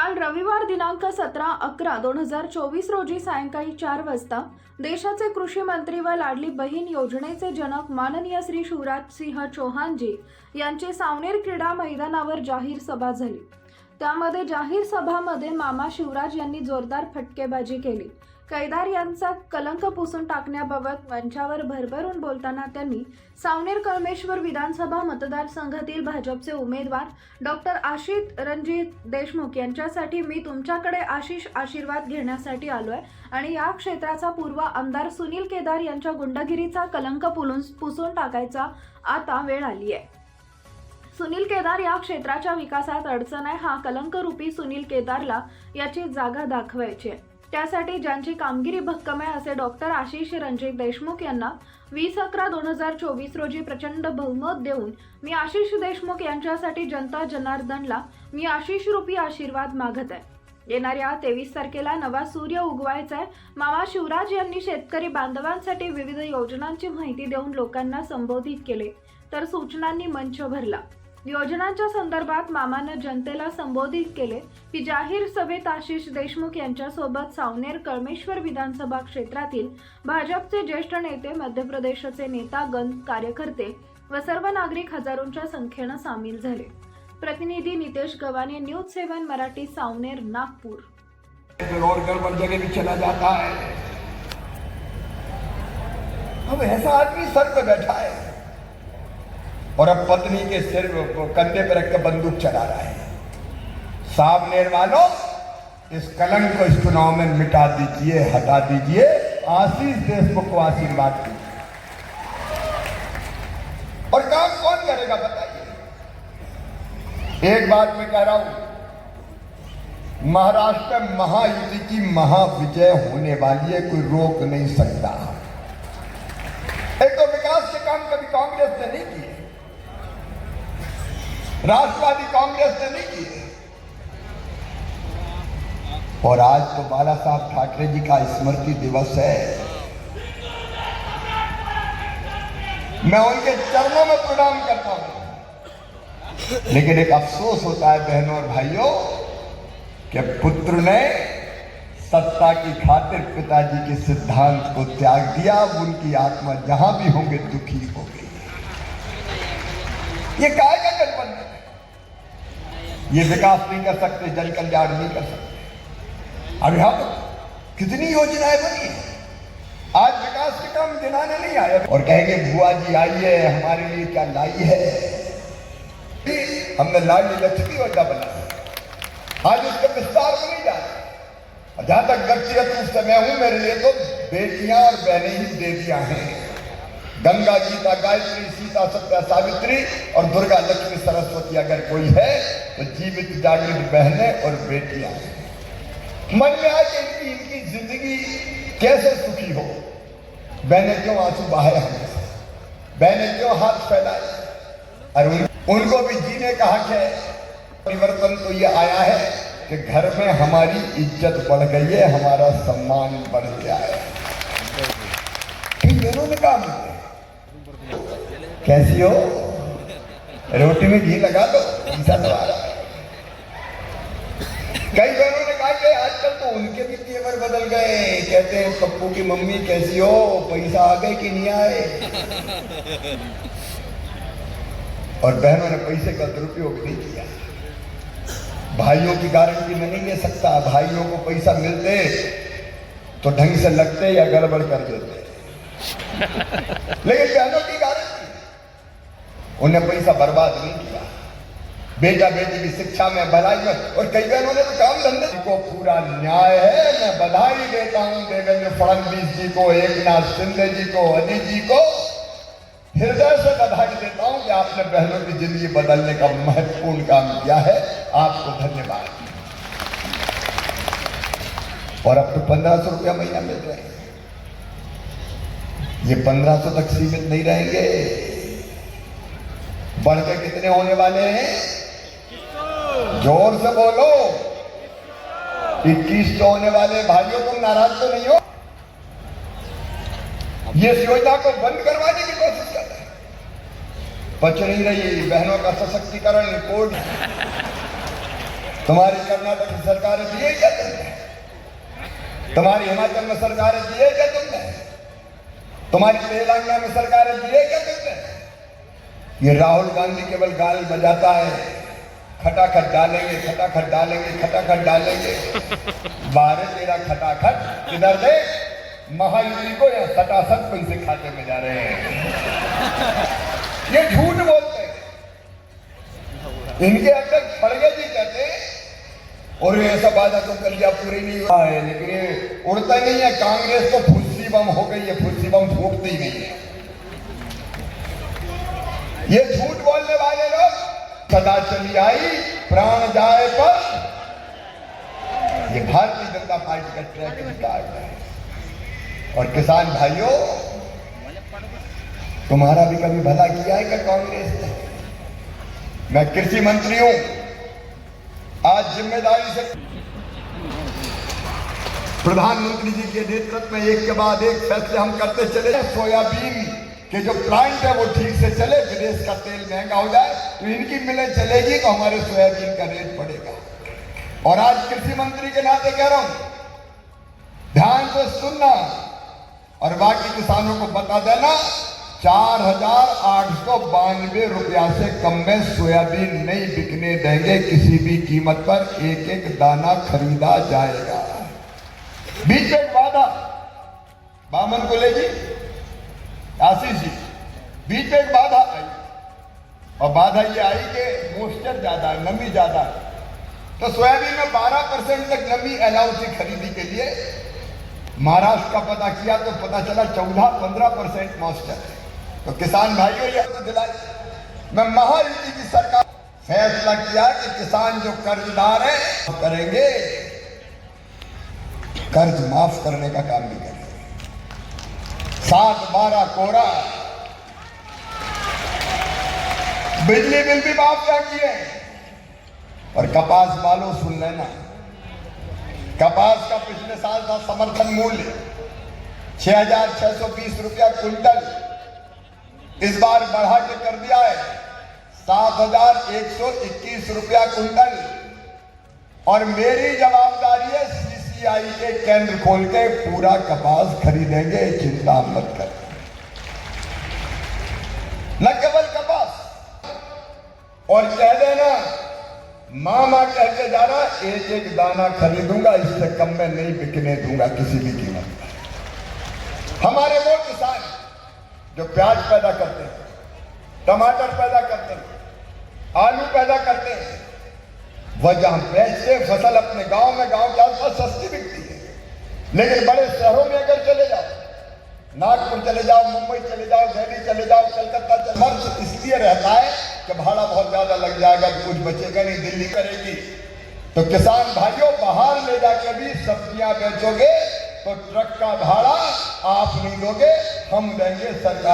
काल रविवार दिनांक 17/11/2024 रोजी सायंकाळी 4 वाजता देशाचे कृषी मंत्री व लाडली बहीण योजनेचे जनक माननीय श्री शिवराज सिंह चौहानजी यांची सावनेर क्रीडा मैदानावर जाहीर सभा झाली। त्यामध्ये जाहीर सभामध्ये मामा शिवराज यांनी जोरदार फटकेबाजी केली। कैदार यांचा कलंक पुसून टाकण्याबाबत मंचावर भरभरून बोलताना त्यांनी सावनेर कळमेश्वर विधानसभा मतदारसंघातील भाजपचे उमेदवार डॉक्टर आशिष रणजित देशमुख यांच्यासाठी मी तुमच्याकडे आशिष आशीर्वाद घेण्यासाठी आलोय आणि या क्षेत्राचा पूर्व आमदार सुनील केदार यांच्या गुंडगिरीचा कलंक पुसून टाकायचा आता वेळ आली आहे। सुनील केदार या क्षेत्राच्या विकासात अडचण आहे, हा कलंकरूपी सुनील केदारला याची जागा दाखवायची आहे। त्यासाठी ज्यांची कामगिरी भक्कम आहे असे डॉक्टर आशिष रणजित देशमुख यांना 20/11/2024 रोजी प्रचंड बहुमत देऊन मी आशिष देशमुख यांच्यासाठी जनता जनार्दनला मी आशिष रूपी आशीर्वाद मागत आहे। येणाऱ्या 23 तारखेला नवा सूर्य उगवायचा आहे। मामा शिवराज यांनी शेतकरी बांधवांसाठी विविध योजनांची माहिती देऊन लोकांना संबोधित केले, तर सूचनांनी मंच भरला। योजनांच्या संदर्भात मामानं जनतेला संबोधित केले की जाहीर सभेत आशिष देशमुख यांच्यासोबत सावनेर कळमेश्वर विधानसभा क्षेत्रातील भाजपचे ज्येष्ठ नेते, मध्य प्रदेशचे नेतागण, कार्यकर्ते व सर्व नागरिक हजारोंच्या संख्येनं सामील झाले। प्रतिनिधी नितेश गवाने, न्यूज 7 मराठी, सावनेर, नागपूर। और गड़बड़ जगह भी चला जाता है। अब ऐसा आदमी सर पे बैठा है और अब पत्नी के सिर कंधे पर रख के बंदूक चला रहा है। सावनेर वालों, इस कलंक को इस चुनाव में मिटा दीजिए, हटा दीजिए। आशीष देशमुख को आशीर्वाद दीजिए। और काम कौन करेगा बताइए? एक बात मैं कह रहा हूं, महाराष्ट्र में महायुति की महाविजय होने वाली है, कोई रोक नहीं सकता। एक तो विकास के काम कभी कांग्रेस ने नहीं किए, राष्ट्रवादी कांग्रेस ने नहीं किए, और आज तो बाला साहब ठाकरे जी का स्मृति दिवस है। मैं उनके चरणों में प्रणाम करता हूं, लेकिन एक अफसोस होता है बहनों और भाइयों कि पुत्र ने सत्ता की खातिर पिताजी के सिद्धांत को त्याग दिया। उनकी आत्मा जहां भी होंगे दुखी होगी। ये काय का गठबंधन है? ये विकास नहीं कर सकते, जन कल्याण नहीं कर सकते। अब यहां तो कितनी योजनाएं बनी है, आज विकास के काम गिनाने नहीं आए और कहेंगे बुआ जी आइए हमारे लिए क्या लाई है। हमने लाडली लक्ष्मी योजना बनाई, आज उसका विस्तार को नहीं जा रहा। जहां तक व्यक्तिगत रूप से मैं हूं, मेरे लिए तो बेटियां और बहनें ही देवियां हैं। गंगा, गीता, गायत्री, सीता, सत्या, सावित्री और दुर्गा, लक्ष्मी, सरस्वती अगर कोई है तो जीवित जागृत बहनें और बेटियां हैं। मन में आज इनकी जिंदगी कैसे सुखी हो। बहनें क्यों आंसू बहाए हमें, बहनें क्यों हाथ फैलाए, और उनको भी जीने का हक है। परिवर्तन तो ये आया है कि घर में हमारी इज्जत बढ़ गई है, हमारा सम्मान बढ़ गया है। इन दोनों ने काम किया। कैसी हो, रोटी में घी लगा दो, कई बहनों ने कहा कि आजकल तो उनके भी तेवर बदल गए। कहते हैं पप्पू की मम्मी कैसी हो, पैसा आ गए कि नहीं आए। और बहनों ने पैसे का दुरुपयोग नहीं किया। भाइयों की गारंटी में नहीं ले सकता, भाइयों को पैसा मिलते तो ढंग से लगते या गड़बड़ कर देते, लेकिन बहनों की गारंटी, उन्हें पैसा बर्बाद नहीं किया। बेटा बेटी की शिक्षा में, भलाई में, और कई बहनों ने तो काम धंधे को पूरा न्याय है। मैं बधाई देता हूं देवेंद्र फडणवीस जी को, एकनाथ शिंदे जी को, अनिल जी को हृदय से बधाई देता हूं कि आपने बहनों की जिंदगी बदलने का महत्वपूर्ण काम किया है। आपको धन्यवाद। और अब तो 1500 रुपया महीना मिल रहे हैं। ये 1500 तक सीमित नहीं रहेंगे, बढ़ के कितने होने वाले हैं? जोर से बोलो, 2100 होने वाले। भाइयों तुम नाराज तो नहीं हो? ये योजना को बंद करवाने की कोशिश कर रहे हैं, बच नहीं रही। बहनों का सशक्तिकरण, कोर्ट तुम्हारी कर्नाटक की सरकार दिए क्या तुमने? तुम्हारी हिमाचल में सरकार दिए क्या तुमने? तुम्हारी तेलंगाना में सरकार दिए क्या तुमने? ये राहुल गांधी केवल गाल बजाता है, खटाखट डालेंगे, खटाखट डालेंगे, खटाखट डालेंगे। बाहर तेरा खटाखट किधर दे? महायुति को या सटासट पैसे खाते में जा रहे हैं। ये झूठ बोलते हैं। इनके अध्यक्ष खड़गे जी कहते हैं और ये ऐसा वादा तो कर लिया पूरी नहीं हुआ है, लेकिन ये उड़ता नहीं है। कांग्रेस तो फुस्सी बम हो गई है, फुस्सी बम फूटती ही नहीं है। ये झूठ बोलने वाले लोग सदा चली आई प्राण जाए पर। ये भारतीय जनता पार्टी का ट्रैक रिकॉर्ड है। और किसान भाइयों, तुम्हारा भी कभी भला किया है क्या कांग्रेस ने? मैं कृषि मंत्री हूं, आज जिम्मेदारी से प्रधानमंत्री जी के नेतृत्व में एक के बाद एक फैसले हम करते चले। सोयाबीन के जो प्लांट है वो ठीक से चले, विदेश का तेल महंगा हो जाए तो इनकी मिलें चलेगी तो हमारे सोयाबीन का रेट बढ़ेगा। और आज कृषि मंत्री के नाते कह रहा हूं, ध्यान से सुनना और बाकी किसानों को बता देना, 4,892 रुपया से कम में सोयाबीन नहीं बिकने देंगे। किसी भी कीमत पर एक एक दाना खरीदा जाएगा। बीच में एक वादा बामन को ले जी, आशीष जी, बीच में एक बाधा आई और बाधा ये आई कि मॉइस्चर ज्यादा है, नमी ज्यादा है। तो सोयाबीन में 12% तक नमी अलाउ थी खरीदी के लिए। महाराष्ट्र का पता किया तो पता चला 14-15% मॉइस्चर है। तो किसान भाइयों ये तो दिलाई, मैं महायुति की सरकार फैसला किया कि किसान जो कर्जदार है करेंगे, कर्ज माफ करने का काम भी करेंगे। 7-12 कोरा, बिजली बिल भी माफ क्या किए। और कपास वालों सुन लेना, कपास का पिछले साल का समर्थन मूल्य 6,620 रुपया क्विंटल, इस बार बढ़ा के कर दिया है 7,121 रुपया क्विंटल। और मेरी जवाबदारी है सीसीआई के केंद्र खोल के पूरा कपास खरीदेंगे, चिंता मत कर। न केवल कपास, और कह देना मामा कह के जाना, एक एक दाना खरीदूंगा, इससे कम में नहीं बिकने दूंगा किसी भी कीमत पर। हमारे वो किसान जो प्याज पैदा करते हैं, टमाटर पैदा करते हैं, आलू पैदा करते हैं, वह जहां बेचते फसल अपने गांव में, गांव के आसपास सस्ती बिकती है। लेकिन बड़े शहरों में अगर चले जाओ, नागपुर चले जाओ, मुंबई चले जाओ, दिल्ली चले जाओ, कलकत्ता चले, खर्च इसलिए रहता है कि भाड़ा बहुत ज्यादा लग जाएगा, कुछ बचेगा नहीं, दिल्ली करेगी। तो किसान भाइयों, बाहर ले जाके भी सब्जियां बेचोगे तो ट्रक का भाड़ा आप नहीं दोगे, हम देंगे, सरकार।